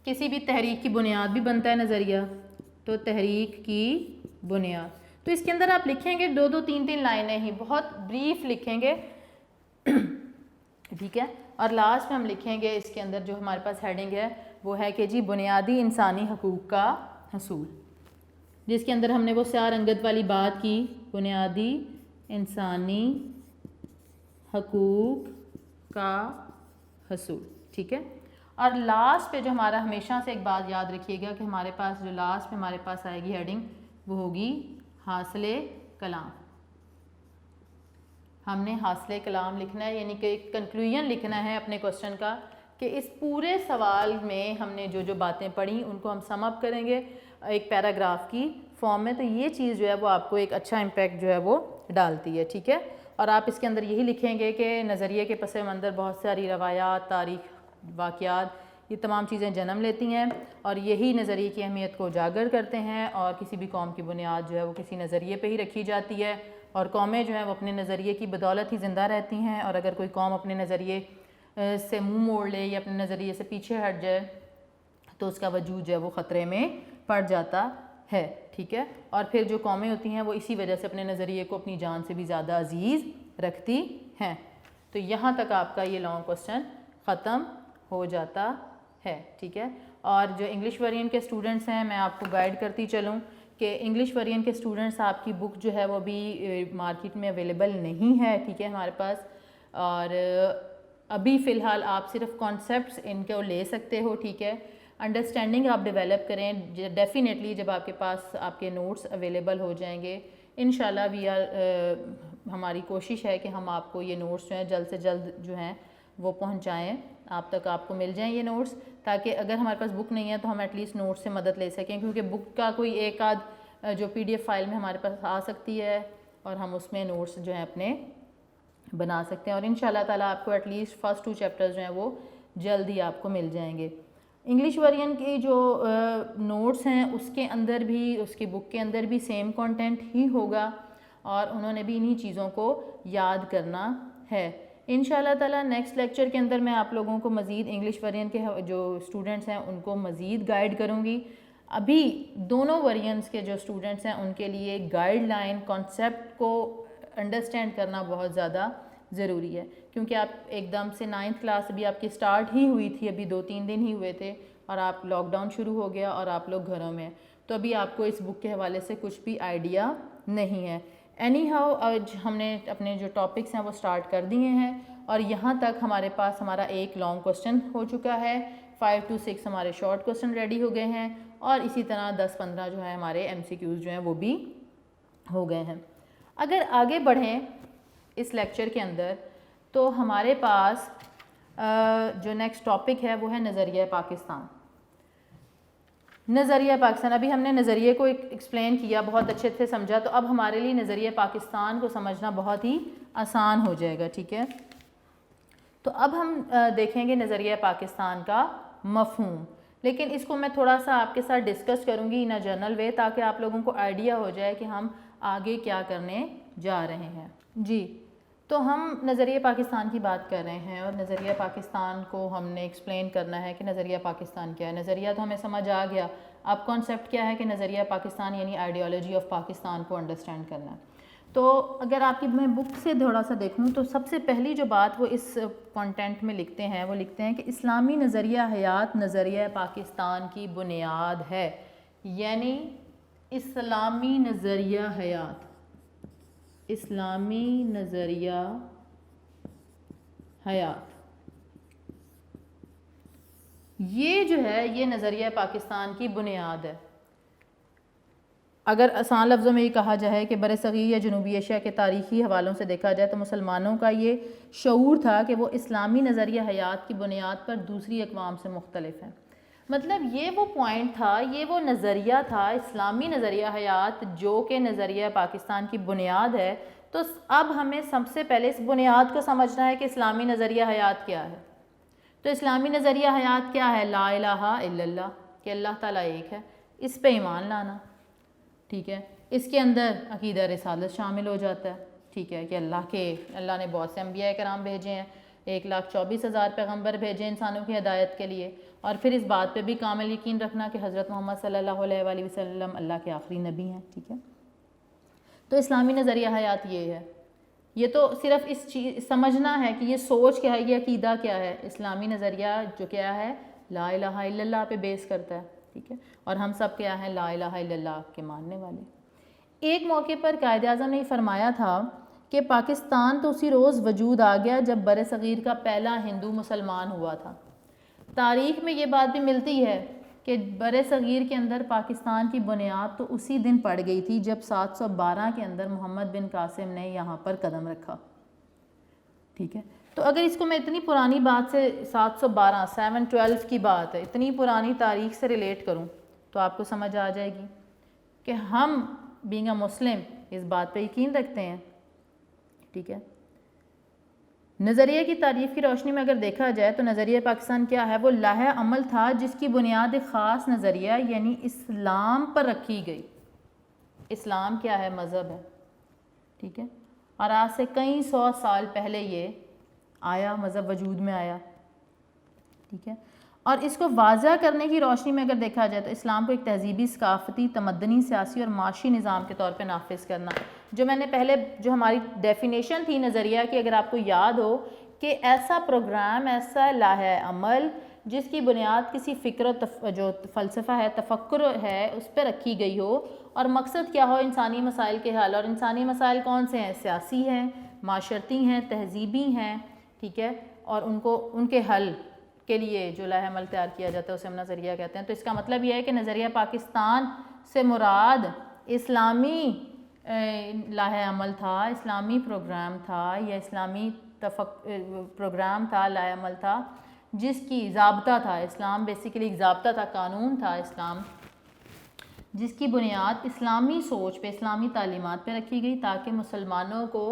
کسی بھی تحریک کی بنیاد بھی بنتا ہے نظریہ, تو تحریک کی بنیاد. تو اس کے اندر آپ لکھیں گے 2-3 لائنیں ہی, بہت بریف لکھیں گے, ٹھیک ہے. اور لاسٹ میں ہم لکھیں گے اس کے اندر جو ہمارے پاس ہیڈنگ ہے وہ ہے کہ جی بنیادی انسانی حقوق کا حصول, جس کے اندر ہم نے وہ سیاہ رنگت والی بات کی, بنیادی انسانی حقوق کا حصول, ٹھیک ہے. اور لاسٹ پہ جو ہمارا ہمیشہ سے ایک بات یاد رکھیے گا کہ ہمارے پاس جو لاسٹ پہ ہمارے پاس آئے گی ہیڈنگ وہ ہوگی حاصل کلام. ہم نے حاصل کلام لکھنا ہے, یعنی کہ ایک کنکلوژن لکھنا ہے اپنے کوسچن کا کہ اس پورے سوال میں ہم نے جو باتیں پڑھی ان کو ہم سم اپ کریں گے ایک پیراگراف کی فارم میں. تو یہ چیز جو ہے وہ آپ کو ایک اچھا امپیکٹ جو ہے وہ ڈالتی ہے, ٹھیک ہے. اور آپ اس کے اندر یہی لکھیں گے کہ نظریے کے پس منظر بہت ساری روایات, تاریخ, واقعات, یہ تمام چیزیں جنم لیتی ہیں اور یہی نظریے کی اہمیت کو اجاگر کرتے ہیں, اور کسی بھی قوم کی بنیاد جو ہے وہ کسی نظریے پہ ہی رکھی جاتی ہے, اور قومیں جو ہیں وہ اپنے نظریے کی بدولت ہی زندہ رہتی ہیں. اور اگر کوئی قوم اپنے نظریے سے منہ موڑ لے یا اپنے نظریے سے پیچھے ہٹ جائے تو اس کا وجود جو ہے وہ خطرے میں پڑ جاتا ہے, ٹھیک ہے. اور پھر جو قومیں ہوتی ہیں وہ اسی وجہ سے اپنے نظریے کو اپنی جان سے بھی زیادہ عزیز رکھتی ہیں. تو یہاں تک آپ کا یہ لانگ کوسچن ختم ہو جاتا ہے, ٹھیک ہے. اور جو انگلش ویرینٹ کے اسٹوڈنٹس ہیں میں آپ کو گائیڈ کرتی چلوں کہ انگلش ویرینٹ کے اسٹوڈنٹس آپ کی بک جو ہے وہ بھی مارکیٹ میں اویلیبل نہیں ہے, ٹھیک ہے, ہمارے پاس. اور ابھی فی الحال آپ صرف کانسیپٹس ان کو لے سکتے ہو, ٹھیک ہے. انڈرسٹینڈنگ آپ ڈیولپ کریں, ڈیفینیٹلی جب آپ کے پاس آپ کے نوٹس اویلیبل ہو جائیں گے انشاءاللہ ہماری کوشش ہے کہ ہم آپ کو یہ نوٹس جو ہیں جلد سے جلد جو ہیں وہ پہنچائیں, آپ تک آپ کو مل جائیں یہ نوٹس, تاکہ اگر ہمارے پاس بک نہیں ہے تو ہم ایٹ لیسٹ نوٹس سے مدد لے سکیں, کیونکہ بک کا کوئی ایک آدھ جو PDF فائل میں ہمارے پاس آ سکتی ہے اور ہم اس میں نوٹس جو ہیں اپنے بنا سکتے ہیں. اور انشاءاللہ تعالیٰ آپ کو ایٹ لیسٹ فرسٹ 2 چیپٹرز جو ہیں وہ جلد ہی آپ کو مل جائیں گے. انگلش ویرینٹ کی جو نوٹس ہیں اس کے اندر بھی, اس کی بک کے اندر بھی سیم کانٹینٹ ہی ہوگا, اور انہوں نے بھی انہی چیزوں کو یاد کرنا ہے. انشاءاللہ تعالیٰ نیکسٹ لیکچر کے اندر میں آپ لوگوں کو مزید انگلش ویرینٹ کے جو اسٹوڈنٹس ہیں ان کو مزید گائیڈ کروں گی. ابھی دونوں ویرینٹس کے جو اسٹوڈنٹس ہیں ان کے لیے گائیڈ لائن کانسیپٹ کو انڈرسٹینڈ کرنا بہت زیادہ ضروری ہے, کیونکہ آپ ایک دم سے 9th کلاس ابھی آپ کی اسٹارٹ ہی ہوئی تھی, ابھی 2-3 دن ہی ہوئے تھے اور آپ لاک ڈاؤن شروع ہو گیا اور آپ لوگ گھروں میں, تو ابھی آپ کو اس بک کے حوالے سے کچھ بھی آئیڈیا نہیں ہے. اینی ہاؤ آج ہم نے اپنے جو ٹاپکس ہیں وہ سٹارٹ کر دیے ہیں, اور یہاں تک ہمارے پاس ہمارا ایک لانگ کوسچن ہو چکا ہے, 5 to 6 ہمارے شارٹ کوسچن ریڈی ہو گئے ہیں, اور اسی طرح 10-15 جو ہے ہمارے MCQs جو ہیں وہ بھی ہو گئے ہیں. اگر آگے بڑھیں اس لیکچر کے اندر تو ہمارے پاس جو نیکسٹ ٹاپک ہے وہ ہے نظریہ پاکستان. نظریہ پاکستان, ابھی ہم نے نظریے کو ایکسپلین کیا, بہت اچھے سے سمجھا, تو اب ہمارے لیے نظریہ پاکستان کو سمجھنا بہت ہی آسان ہو جائے گا, ٹھیک ہے. تو اب ہم دیکھیں گے نظریہ پاکستان کا مفہوم، لیکن اس کو میں تھوڑا سا آپ کے ساتھ ڈسکس کروں گی ان اے جنرل وے تاکہ آپ لوگوں کو آئیڈیا ہو جائے کہ ہم آگے کیا کرنے جا رہے ہیں. جی تو ہم نظریہ پاکستان کی بات کر رہے ہیں اور نظریہ پاکستان کو ہم نے ایکسپلین کرنا ہے کہ نظریہ پاکستان کیا ہے. نظریہ تو ہمیں سمجھ آ گیا، اب کانسیپٹ کیا ہے کہ نظریہ پاکستان یعنی آئیڈیالوجی آف پاکستان کو انڈرسٹینڈ کرنا. تو اگر آپ کی میں بک سے تھوڑا سا دیکھوں تو سب سے پہلی جو بات وہ اس کانٹینٹ میں لکھتے ہیں وہ لکھتے ہیں کہ اسلامی نظریہ حیات نظریہ پاکستان کی بنیاد ہے. یعنی اسلامی نظریہ حیات، اسلامی نظریہ حیات، یہ جو ہے یہ نظریہ پاکستان کی بنیاد ہے. اگر آسان لفظوں میں یہ کہا جائے کہ برصغیر یا جنوبی ایشیا کے تاریخی حوالوں سے دیکھا جائے تو مسلمانوں کا یہ شعور تھا کہ وہ اسلامی نظریہ حیات کی بنیاد پر دوسری اقوام سے مختلف ہیں. مطلب یہ وہ پوائنٹ تھا، یہ وہ نظریہ تھا اسلامی نظریہ حیات جو کہ نظریہ پاکستان کی بنیاد ہے. تو اب ہمیں سب سے پہلے اس بنیاد کو سمجھنا ہے کہ اسلامی نظریہ حیات کیا ہے. تو اسلامی نظریہ حیات کیا ہے؟ لا الہ الا اللہ، کہ اللہ تعالیٰ ایک ہے، اس پہ ایمان لانا. ٹھیک ہے، اس کے اندر عقیدہ رسالت شامل ہو جاتا ہے. ٹھیک ہے کہ اللہ نے بہت سے انبیاء کرام بھیجے ہیں، 1,24,000 پیغمبر بھیجے انسانوں کی ہدایت کے لیے. اور پھر اس بات پہ بھی کامل یقین رکھنا کہ حضرت محمد صلی اللہ علیہ وآلہ وسلم اللہ کے آخری نبی ہیں. ٹھیک ہے، تو اسلامی نظریہ حیات یہ ہے. یہ تو صرف اس چیز سمجھنا ہے کہ یہ سوچ کیا ہے، یہ عقیدہ کیا ہے. اسلامی نظریہ جو کیا ہے لا الہ الا اللہ پہ بیس کرتا ہے. ٹھیک ہے، اور ہم سب کیا ہیں لا الہ الا اللہ کے ماننے والے. ایک موقع پر قائد اعظم نے یہ فرمایا تھا کہ پاکستان تو اسی روز وجود آ گیا جب برصغیر کا پہلا ہندو مسلمان ہوا تھا. تاریخ میں یہ بات بھی ملتی ہے کہ برصغیر کے اندر پاکستان کی بنیاد تو اسی دن پڑ گئی تھی جب 712 کے اندر محمد بن قاسم نے یہاں پر قدم رکھا. ٹھیک ہے، تو اگر اس کو میں اتنی پرانی بات سے 712 کی بات ہے، اتنی پرانی تاریخ سے ریلیٹ کروں تو آپ کو سمجھ آ جائے گی کہ ہم بینگ اے مسلم اس بات پہ یقین رکھتے ہیں. ٹھیک ہے، نظریے کی تعریف کی روشنی میں اگر دیکھا جائے تو نظریہ پاکستان کیا ہے؟ وہ لاہ عمل تھا جس کی بنیاد ایک خاص نظریہ یعنی اسلام پر رکھی گئی. اسلام کیا ہے؟ مذہب ہے. ٹھیک ہے، اور آج سے کئی 100 سال پہلے یہ آیا، مذہب وجود میں آیا. ٹھیک ہے، اور اس کو واضح کرنے کی روشنی میں اگر دیکھا جائے تو اسلام کو ایک تہذیبی، ثقافتی، تمدنی، سیاسی اور معاشی نظام کے طور پہ نافذ کرنا. جو میں نے پہلے جو ہماری ڈیفینیشن تھی نظریہ کی، اگر آپ کو یاد ہو کہ ایسا پروگرام، ایسا لاہ عمل جس کی بنیاد کسی فکر جو فلسفہ ہے، تفکر ہے، اس پہ رکھی گئی ہو اور مقصد کیا ہو؟ انسانی مسائل کے حل. اور انسانی مسائل کون سے ہیں؟ سیاسی ہیں، معاشرتی ہیں، تہذیبی ہیں. ٹھیک ہے، اور ان کے حل کے لیے جو لاہ عمل تیار کیا جاتا ہے اسے ہم نظریہ کہتے ہیں. تو اس کا مطلب یہ ہے کہ نظریہ پاکستان سے مراد اسلامی لاہ عمل تھا، اسلامی پروگرام تھا، یا اسلامی پروگرام تھا، لاہ عمل تھا جس کی ضابطہ تھا. اسلام بیسیکلی ایک ضابطہ تھا، قانون تھا اسلام، جس کی بنیاد اسلامی سوچ پہ، اسلامی تعلیمات پہ رکھی گئی تاکہ مسلمانوں کو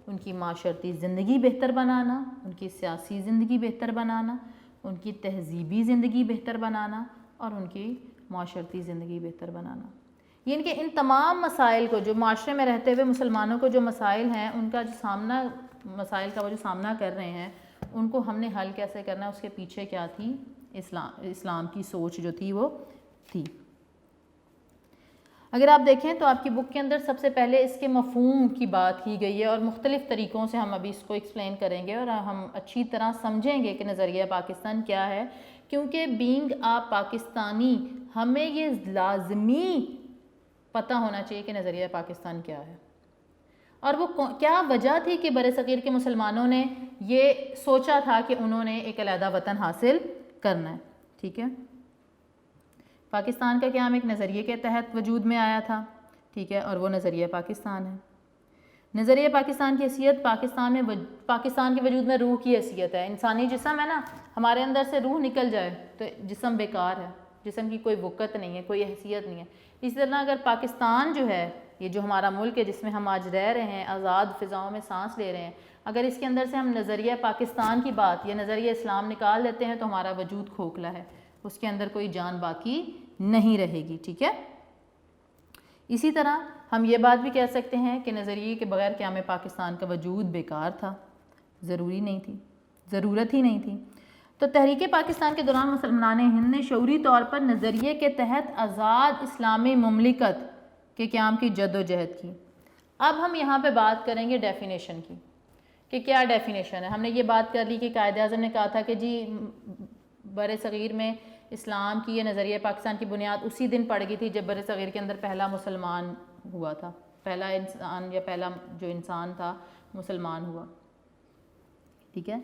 ان کی معاشرتی زندگی بہتر بنانا، ان کی سیاسی زندگی بہتر بنانا، ان کی تہذیبی زندگی بہتر بنانا اور ان کی معاشرتی زندگی بہتر بنانا. یعنی کہ ان تمام مسائل کو جو معاشرے میں رہتے ہوئے مسلمانوں کو جو مسائل ہیں ان کا جو سامنا، مسائل کا وہ جو سامنا کر رہے ہیں ان کو ہم نے حل کیسے کرنا ہے، اس کے پیچھے کیا تھی؟ اسلام کی سوچ جو تھی وہ تھی. اگر آپ دیکھیں تو آپ کی بک کے اندر سب سے پہلے اس کے مفہوم کی بات کی گئی ہے اور مختلف طریقوں سے ہم ابھی اس کو ایکسپلین کریں گے اور ہم اچھی طرح سمجھیں گے کہ نظریہ پاکستان کیا ہے. کیونکہ بینگ آ پاکستانی ہمیں یہ لازمی پتہ ہونا چاہیے کہ نظریہ پاکستان کیا ہے اور وہ کیا وجہ تھی کہ برصغیر کے مسلمانوں نے یہ سوچا تھا کہ انہوں نے ایک علیحدہ وطن حاصل کرنا ہے. ٹھیک ہے، پاکستان کا قیام ایک نظریے کے تحت وجود میں آیا تھا. ٹھیک ہے، اور وہ نظریہ پاکستان ہے. نظریہ پاکستان کی حیثیت پاکستان کے وجود میں روح کی حیثیت ہے. انسانی جسم ہے نا، ہمارے اندر سے روح نکل جائے تو جسم بیکار ہے، جسم کی کوئی وقت نہیں ہے، کوئی حیثیت نہیں ہے. اسی طرح اگر پاکستان جو ہے، یہ جو ہمارا ملک ہے جس میں ہم آج رہ رہے ہیں، آزاد فضاؤں میں سانس لے رہے ہیں، اگر اس کے اندر سے ہم نظریہ پاکستان کی بات یا نظریہ اسلام نکال دیتے ہیں تو ہمارا وجود کھوکھلا ہے، اس کے اندر کوئی جان باقی نہیں رہے گی، ٹھیک ہے۔ اسی طرح ہم یہ بات بھی کہہ سکتے ہیں کہ نظریے کے بغیر قیام پاکستان کا وجود بیکار تھا، ضروری نہیں تھی، ضرورت ہی نہیں تھی۔ تو تحریک پاکستان کے دوران مسلمان ہند نے شعوری طور پر نظریے کے تحت آزاد اسلامی مملکت کے قیام کی جد و جہد کی۔ اب ہم یہاں پہ بات کریں گے ڈیفینیشن کی کہ کیا ڈیفینیشن ہے۔ ہم نے یہ بات کر لی کہ قائد اعظم نے کہا تھا کہ جی بر صغیر میں اسلام کی یا نظریہ پاکستان کی بنیاد اسی دن پڑ گئی تھی جب بر صغیر کے اندر پہلا مسلمان ہوا تھا، پہلا انسان یا پہلا جو انسان تھا مسلمان ہوا، ٹھیک ہے۔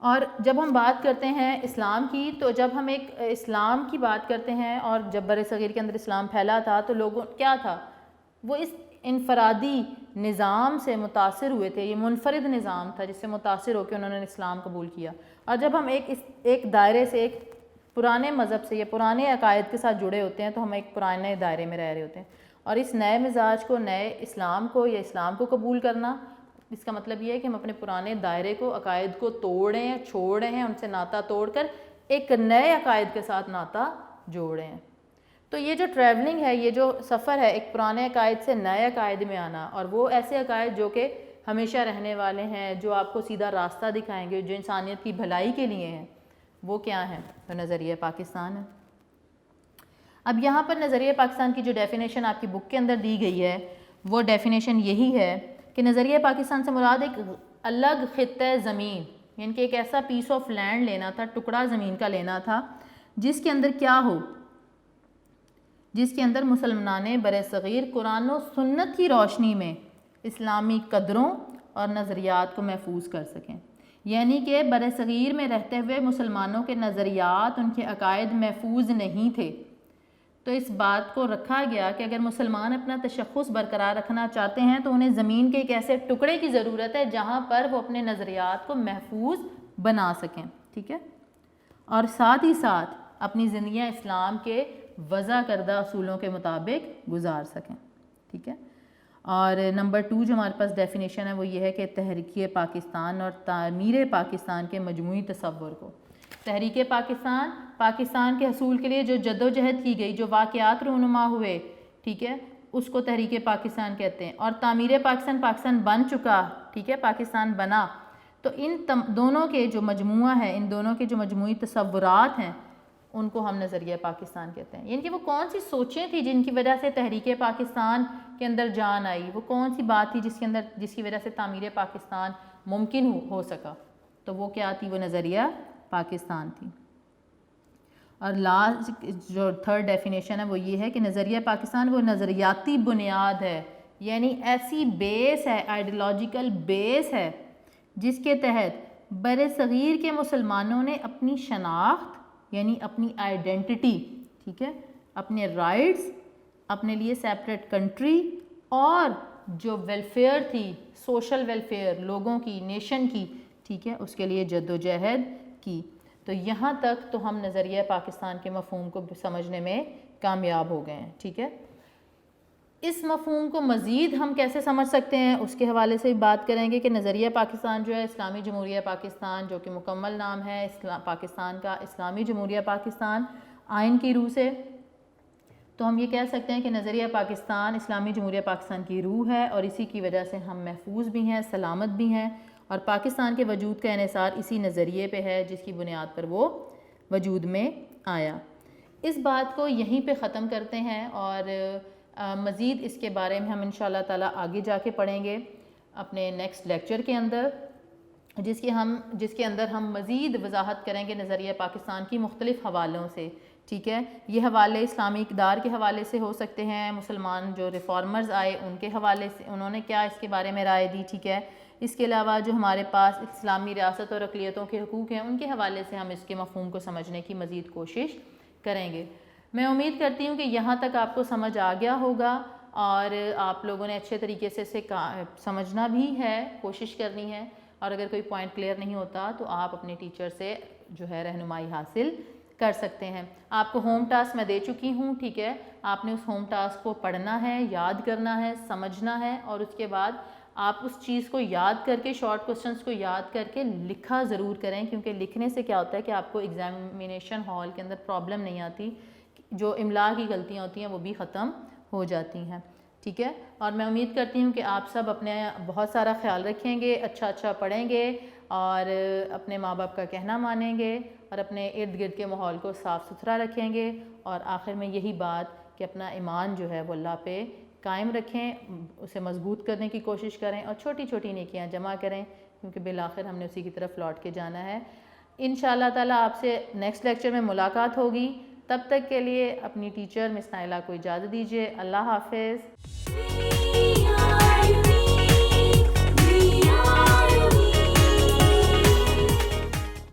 اور جب ہم بات کرتے ہیں اسلام کی، تو جب ہم ایک اسلام کی بات کرتے ہیں اور جب بر صغیر کے اندر اسلام پھیلا تھا تو لوگوں کیا تھا، وہ اس انفرادی نظام سے متاثر ہوئے تھے، یہ منفرد نظام تھا جس سے متاثر ہو کے انہوں نے اسلام قبول کیا۔ اور جب ہم ایک دائرے سے، ایک پرانے مذہب سے یا پرانے عقائد کے ساتھ جڑے ہوتے ہیں تو ہم ایک پرانے دائرے میں رہ رہے ہوتے ہیں، اور اس نئے مزاج کو، نئے اسلام کو یا اسلام کو قبول کرنا، اس کا مطلب یہ ہے کہ ہم اپنے پرانے دائرے کو، عقائد کو توڑ رہے ہیں، چھوڑ رہے ہیں، ان سے ناطہ توڑ کر ایک نئے عقائد کے ساتھ ناطہ جوڑ رہے ہیں۔ تو یہ جو ٹریولنگ ہے، یہ جو سفر ہے ایک پرانے عقائد سے نئے عقائد میں آنا، اور وہ ایسے عقائد جو کہ ہمیشہ رہنے والے ہیں، جو آپ کو سیدھا راستہ دکھائیں گے، جو انسانیت کی بھلائی کے لیے ہیں، وہ کیا ہیں؟ تو نظریہ پاکستان ہے۔ اب یہاں پر نظریہ پاکستان کی جو ڈیفینیشن آپ کی بک کے اندر دی گئی ہے وہ ڈیفینیشن یہی ہے کہ نظریہ پاکستان سے مراد ایک الگ خطہ زمین، یعنی کہ ایک ایسا پیس آف لینڈ لینا تھا، ٹکڑا زمین کا لینا تھا، جس کے اندر کیا ہو، جس کے اندر مسلمان بر صغیر قرآن و سنت کی روشنی میں اسلامی قدروں اور نظریات کو محفوظ کر سکیں۔ یعنی کہ بر صغیر میں رہتے ہوئے مسلمانوں کے نظریات، ان کے عقائد محفوظ نہیں تھے، تو اس بات کو رکھا گیا کہ اگر مسلمان اپنا تشخص برقرار رکھنا چاہتے ہیں تو انہیں زمین کے ایک ایسے ٹکڑے کی ضرورت ہے جہاں پر وہ اپنے نظریات کو محفوظ بنا سکیں، ٹھیک ہے، اور ساتھ ہی ساتھ اپنی زندگی اسلام کے وضع کردہ اصولوں کے مطابق گزار سکیں، ٹھیک ہے۔ اور نمبر 2 جو ہمارے پاس ڈیفینیشن ہے وہ یہ ہے کہ تحریک پاکستان اور تعمیر پاکستان کے مجموعی تصور کو، تحریک پاکستان، پاکستان کے حصول کے لیے جو جد و جہد کی گئی، جو واقعات رونما ہوئے، ٹھیک ہے، اس کو تحریک پاکستان کہتے ہیں، اور تعمیر پاکستان، پاکستان بن چکا، ٹھیک ہے، پاکستان بنا، تو ان دونوں کے جو مجموعہ ہے، ان دونوں کے جو مجموعی تصورات ہیں ان کو ہم نظریہ پاکستان کہتے ہیں۔ یعنی کہ وہ کون سی سوچیں تھیں جن کی وجہ سے تحریک پاکستان کے اندر جان آئی، وہ کون سی بات تھی جس کی وجہ سے تعمیر پاکستان ممکن ہو سکا، تو وہ کیا تھی؟ وہ نظریہ پاکستان تھی۔ اور لاسٹ جو 3rd ڈیفینیشن ہے وہ یہ ہے کہ نظریہ پاکستان وہ نظریاتی بنیاد ہے، یعنی ایسی بیس ہے، آئیڈیالوجیکل بیس ہے جس کے تحت بر صغیر کے مسلمانوں نے اپنی شناخت، یعنی اپنی آئیڈینٹی، ٹھیک ہے، اپنے رائٹس، اپنے لیے سیپریٹ کنٹری، اور جو ویلفیئر تھی، سوشل ویلفیئر لوگوں کی، نیشن کی، ٹھیک ہے، اس کے لیے جد و جہد کی۔ تو یہاں تک تو ہم نظریہ پاکستان کے مفہوم کو سمجھنے میں کامیاب ہو گئے ہیں، ٹھیک ہے۔ اس مفہوم کو مزید ہم کیسے سمجھ سکتے ہیں اس کے حوالے سے بات کریں گے کہ نظریہ پاکستان جو ہے اسلامی جمہوریہ پاکستان، جو کہ مکمل نام ہے پاکستان کا، اسلامی جمہوریہ پاکستان آئین کی روح سے، تو ہم یہ کہہ سکتے ہیں کہ نظریہ پاکستان اسلامی جمہوریہ پاکستان کی روح ہے، اور اسی کی وجہ سے ہم محفوظ بھی ہیں، سلامت بھی ہیں، اور پاکستان کے وجود کا انحصار اسی نظریے پہ ہے جس کی بنیاد پر وہ وجود میں آیا۔ اس بات کو یہیں پہ ختم کرتے ہیں، اور مزید اس کے بارے میں ہم انشاءاللہ تعالیٰ آگے جا کے پڑھیں گے اپنے نیکسٹ لیکچر کے اندر، جس کے اندر ہم مزید وضاحت کریں گے نظریہ پاکستان کی مختلف حوالوں سے، ٹھیک ہے۔ یہ حوالے اسلامی اقدار کے حوالے سے ہو سکتے ہیں، مسلمان جو ریفارمرز آئے ان کے حوالے سے، انہوں نے کیا اس کے بارے میں رائے دی، ٹھیک ہے۔ اس کے علاوہ جو ہمارے پاس اسلامی ریاست اور اقلیتوں کے حقوق ہیں ان کے حوالے سے ہم اس کے مفہوم کو سمجھنے کی مزید کوشش کریں گے۔ میں امید کرتی ہوں کہ یہاں تک آپ کو سمجھ آ گیا ہوگا، اور آپ لوگوں نے اچھے طریقے سے اسے سمجھنا بھی ہے، کوشش کرنی ہے، اور اگر کوئی پوائنٹ کلیئر نہیں ہوتا تو آپ اپنے ٹیچر سے جو ہے رہنمائی حاصل کر سکتے ہیں۔ آپ کو ہوم ٹاسک میں دے چکی ہوں، ٹھیک ہے، آپ نے اس ہوم ٹاسک کو پڑھنا ہے، یاد کرنا ہے، سمجھنا ہے، اور اس کے بعد آپ اس چیز کو یاد کر کے شارٹ کوسچنس کو یاد کر کے لکھا ضرور کریں، کیونکہ لکھنے سے کیا ہوتا ہے کہ آپ کو ایگزامینیشن ہال کے اندر پرابلم نہیں آتی، جو املا کی غلطیاں ہوتی ہیں وہ بھی ختم ہو جاتی ہیں، ٹھیک ہے. اور میں امید کرتی ہوں کہ آپ سب اپنے بہت سارا خیال رکھیں گے، اچھا پڑھیں گے اور اپنے ماں باپ کا کہنا مانیں گے اور اپنے ارد گرد کے ماحول کو صاف ستھرا رکھیں گے، اور آخر میں یہی بات کہ اپنا ایمان جو ہے وہ اللہ پہ قائم رکھیں، اسے مضبوط کرنے کی کوشش کریں اور چھوٹی چھوٹی نیکیاں جمع کریں، کیونکہ بالآخر ہم نے اسی کی طرف لوٹ کے جانا ہے. انشاءاللہ تعالیٰ آپ سے نیکسٹ لیکچر میں ملاقات ہوگی. تب تک کے لیے اپنی ٹیچر مس نائلہ کو اجازت دیجیے. اللہ حافظ.